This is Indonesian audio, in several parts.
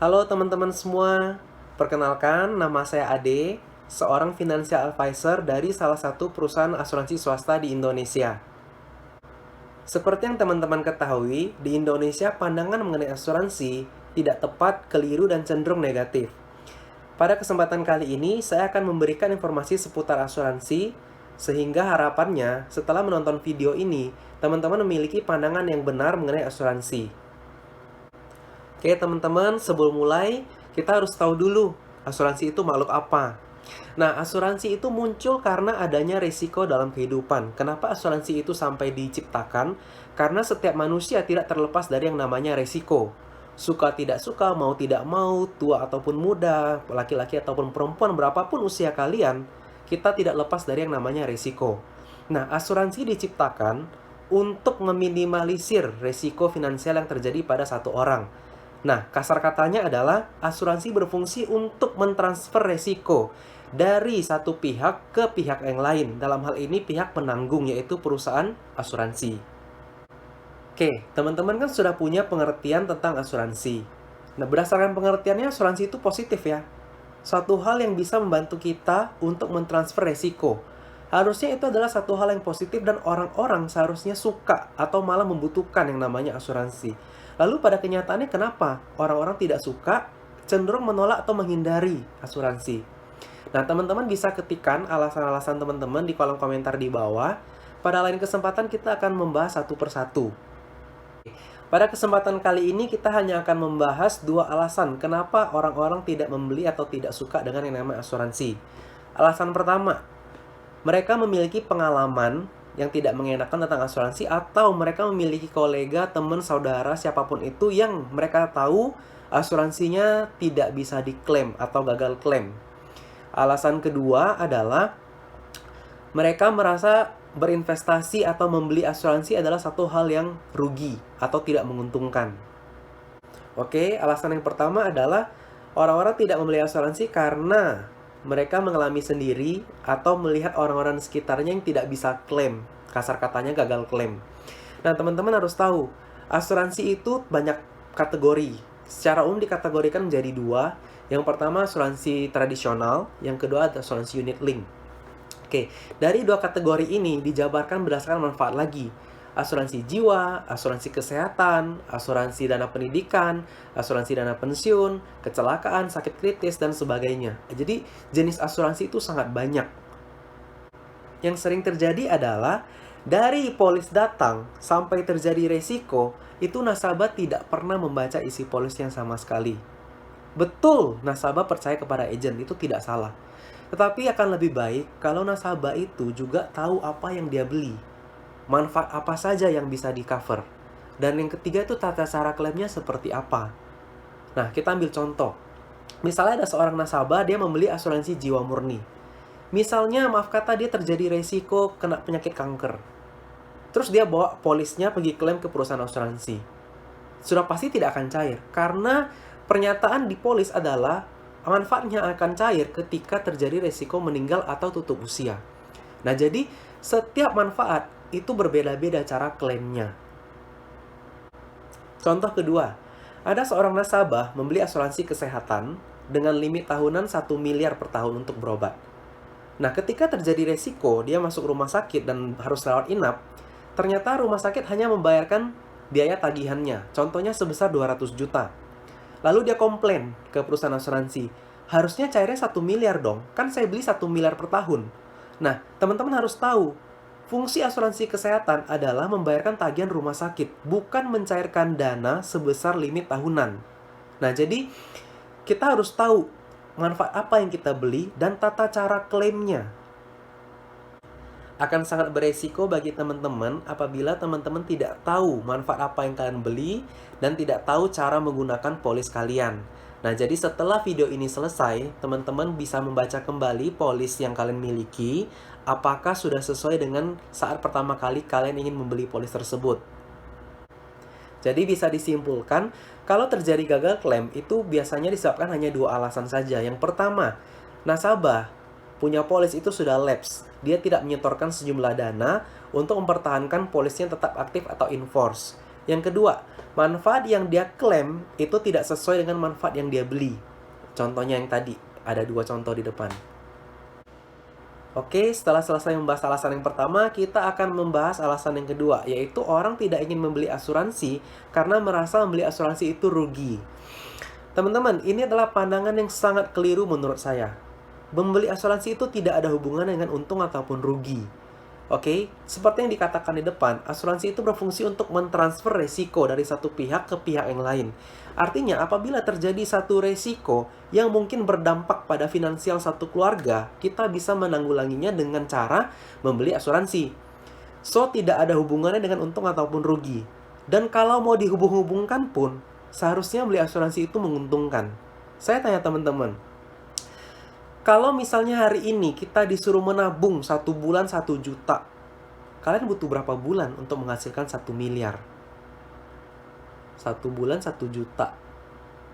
Halo teman-teman semua, perkenalkan nama saya Ade, seorang financial advisor dari salah satu perusahaan asuransi swasta di Indonesia. Seperti yang teman-teman ketahui, di Indonesia pandangan mengenai asuransi tidak tepat, keliru, dan cenderung negatif. Pada kesempatan kali ini, saya akan memberikan informasi seputar asuransi, sehingga harapannya setelah menonton video ini, teman-teman memiliki pandangan yang benar mengenai asuransi. Oke teman-teman, sebelum mulai, kita harus tahu dulu asuransi itu makhluk apa. Nah, asuransi itu muncul karena adanya risiko dalam kehidupan. Kenapa asuransi itu sampai diciptakan? Karena setiap manusia tidak terlepas dari yang namanya risiko. Suka tidak suka, mau tidak mau, tua ataupun muda, laki-laki ataupun perempuan, berapapun usia kalian, kita tidak lepas dari yang namanya risiko. Nah, asuransi diciptakan untuk meminimalisir risiko finansial yang terjadi pada satu orang. Nah, kasar katanya adalah asuransi berfungsi untuk mentransfer resiko dari satu pihak ke pihak yang lain. Dalam hal ini pihak penanggung, yaitu perusahaan asuransi. Oke, teman-teman kan sudah punya pengertian tentang asuransi. Nah, berdasarkan pengertiannya, asuransi itu positif ya. Suatu hal yang bisa membantu kita untuk mentransfer resiko. Harusnya itu adalah satu hal yang positif dan orang-orang seharusnya suka atau malah membutuhkan yang namanya asuransi. Lalu pada kenyataannya kenapa orang-orang tidak suka, cenderung menolak atau menghindari asuransi? Nah, teman-teman bisa ketikkan alasan-alasan teman-teman di kolom komentar di bawah. Pada lain kesempatan kita akan membahas satu persatu. Pada kesempatan kali ini kita hanya akan membahas dua alasan kenapa orang-orang tidak membeli atau tidak suka dengan yang namanya asuransi. Alasan pertama, mereka memiliki pengalaman yang tidak mengenakan tentang asuransi, atau mereka memiliki kolega, teman, saudara, siapapun itu yang mereka tahu asuransinya tidak bisa diklaim atau gagal klaim. Alasan kedua adalah mereka merasa berinvestasi atau membeli asuransi adalah satu hal yang rugi atau tidak menguntungkan. Oke, alasan yang pertama adalah orang-orang tidak membeli asuransi karena mereka mengalami sendiri atau melihat orang-orang di sekitarnya yang tidak bisa klaim. Kasar katanya gagal klaim. Nah, teman-teman harus tahu, asuransi itu banyak kategori. Secara umum dikategorikan menjadi dua. Yang pertama asuransi tradisional, yang kedua ada asuransi unit link. Oke, dari dua kategori ini dijabarkan berdasarkan manfaat lagi. Asuransi jiwa, asuransi kesehatan, asuransi dana pendidikan, asuransi dana pensiun, kecelakaan, sakit kritis, dan sebagainya. Jadi, jenis asuransi itu sangat banyak. Yang sering terjadi adalah, dari polis datang sampai terjadi resiko, itu nasabah tidak pernah membaca isi polisnya sama sekali. Betul, nasabah percaya kepada agen, itu tidak salah. Tetapi akan lebih baik kalau nasabah itu juga tahu apa yang dia beli. Manfaat apa saja yang bisa di-cover. Dan yang ketiga itu tata cara klaimnya seperti apa. Nah, kita ambil contoh. Misalnya ada seorang nasabah, dia membeli asuransi jiwa murni. Misalnya, maaf kata, dia terjadi resiko kena penyakit kanker. Terus dia bawa polisnya pergi klaim ke perusahaan asuransi. Sudah pasti tidak akan cair. Karena pernyataan di polis adalah manfaatnya akan cair ketika terjadi resiko meninggal atau tutup usia. Nah, jadi setiap manfaat itu berbeda-beda cara klaimnya. Contoh kedua, ada seorang nasabah membeli asuransi kesehatan dengan limit tahunan 1 miliar per tahun untuk berobat. Nah, ketika terjadi resiko, dia masuk rumah sakit dan harus rawat inap, ternyata rumah sakit hanya membayarkan biaya tagihannya, contohnya sebesar 200 juta. Lalu dia komplain ke perusahaan asuransi, harusnya cairnya 1 miliar dong, kan saya beli 1 miliar per tahun. Nah, teman-teman harus tahu, fungsi asuransi kesehatan adalah membayarkan tagihan rumah sakit, bukan mencairkan dana sebesar limit tahunan. Nah, jadi kita harus tahu manfaat apa yang kita beli dan tata cara klaimnya. Akan sangat beresiko bagi teman-teman apabila teman-teman tidak tahu manfaat apa yang kalian beli dan tidak tahu cara menggunakan polis kalian. Nah, jadi setelah video ini selesai, teman-teman bisa membaca kembali polis yang kalian miliki, apakah sudah sesuai dengan saat pertama kali kalian ingin membeli polis tersebut. Jadi bisa disimpulkan, kalau terjadi gagal klaim itu biasanya disebabkan hanya dua alasan saja. Yang pertama, nasabah punya polis itu sudah lapse. Dia tidak menyetorkan sejumlah dana untuk mempertahankan polisnya tetap aktif atau in force. Yang kedua, manfaat yang dia klaim itu tidak sesuai dengan manfaat yang dia beli. Contohnya yang tadi, ada 2 contoh di depan. Oke, setelah selesai membahas alasan yang pertama, kita akan membahas alasan yang kedua, yaitu orang tidak ingin membeli asuransi karena merasa membeli asuransi itu rugi. Teman-teman, ini adalah pandangan yang sangat keliru menurut saya. Membeli asuransi itu tidak ada hubungan dengan untung ataupun rugi. Oke, seperti yang dikatakan di depan, asuransi itu berfungsi untuk mentransfer resiko dari satu pihak ke pihak yang lain. Artinya, apabila terjadi satu resiko yang mungkin berdampak pada finansial satu keluarga, kita bisa menanggulanginya dengan cara membeli asuransi. So, tidak ada hubungannya dengan untung ataupun rugi. Dan kalau mau dihubung-hubungkan pun, seharusnya beli asuransi itu menguntungkan. Saya tanya teman-teman, kalau misalnya hari ini kita disuruh menabung 1 bulan 1 juta, kalian butuh berapa bulan untuk menghasilkan 1 miliar? 1 bulan 1 juta.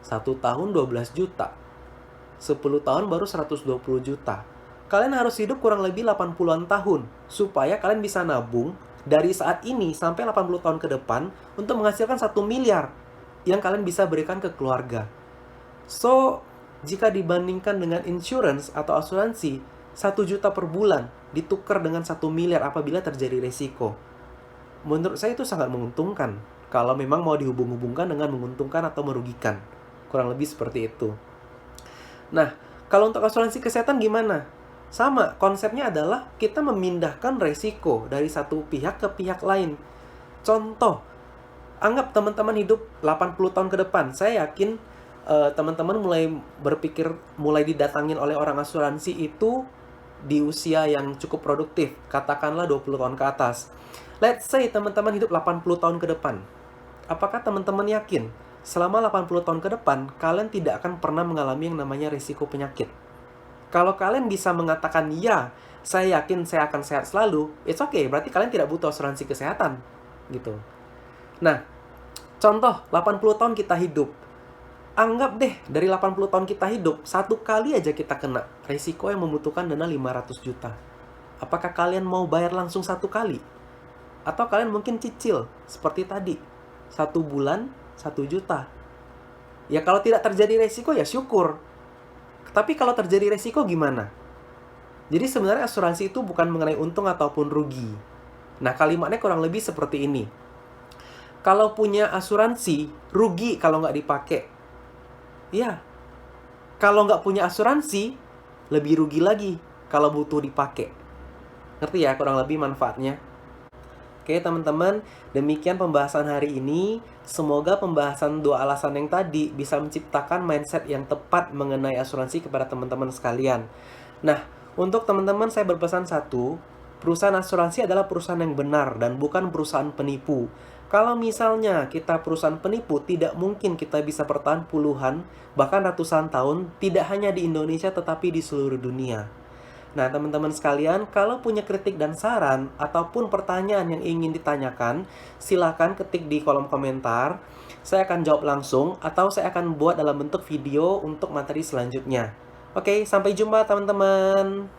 1 tahun 12 juta. 10 tahun baru 120 juta. Kalian harus hidup kurang lebih 80-an tahun supaya kalian bisa nabung dari saat ini sampai 80 tahun ke depan untuk menghasilkan 1 miliar yang kalian bisa berikan ke keluarga. So, jika dibandingkan dengan insurance atau asuransi, 1 juta per bulan ditukar dengan 1 miliar apabila terjadi resiko. Menurut saya itu sangat menguntungkan. Kalau memang mau dihubung-hubungkan dengan menguntungkan atau merugikan. Kurang lebih seperti itu. Nah, kalau untuk asuransi kesehatan gimana? Sama, konsepnya adalah kita memindahkan resiko dari satu pihak ke pihak lain. Contoh, anggap teman-teman hidup 80 tahun ke depan. Saya yakin teman-teman mulai berpikir, mulai didatangin oleh orang asuransi itu di usia yang cukup produktif. Katakanlah 20 tahun ke atas. Let's say teman-teman hidup 80 tahun ke depan. Apakah teman-teman yakin selama 80 tahun ke depan kalian tidak akan pernah mengalami yang namanya risiko penyakit? Kalau kalian bisa mengatakan ya, saya yakin saya akan sehat selalu, it's okay, berarti kalian tidak butuh asuransi kesehatan gitu. Nah, contoh 80 tahun kita hidup. Anggap deh dari 80 tahun kita hidup, 1 kali aja kita kena risiko yang membutuhkan dana 500 juta. Apakah kalian mau bayar langsung 1 kali? Atau kalian mungkin cicil seperti tadi, 1 bulan 1 juta. Ya kalau tidak terjadi resiko ya syukur. Tapi kalau terjadi resiko gimana? Jadi sebenarnya asuransi itu bukan mengenai untung ataupun rugi. Nah, kalimatnya kurang lebih seperti ini. Kalau punya asuransi, rugi kalau nggak dipakai. Ya, kalau nggak punya asuransi, lebih rugi lagi kalau butuh dipakai. Ngerti ya kurang lebih manfaatnya? Oke teman-teman, demikian pembahasan hari ini. Semoga pembahasan 2 alasan yang tadi bisa menciptakan mindset yang tepat mengenai asuransi kepada teman-teman sekalian. Nah, untuk teman-teman saya berpesan satu, perusahaan asuransi adalah perusahaan yang benar dan bukan perusahaan penipu. Kalau misalnya kita perusahaan penipu, tidak mungkin kita bisa bertahan puluhan, bahkan ratusan tahun, tidak hanya di Indonesia tetapi di seluruh dunia. Nah, teman-teman sekalian, kalau punya kritik dan saran ataupun pertanyaan yang ingin ditanyakan, silakan ketik di kolom komentar. Saya akan jawab langsung atau saya akan buat dalam bentuk video untuk materi selanjutnya. Oke, sampai jumpa teman-teman.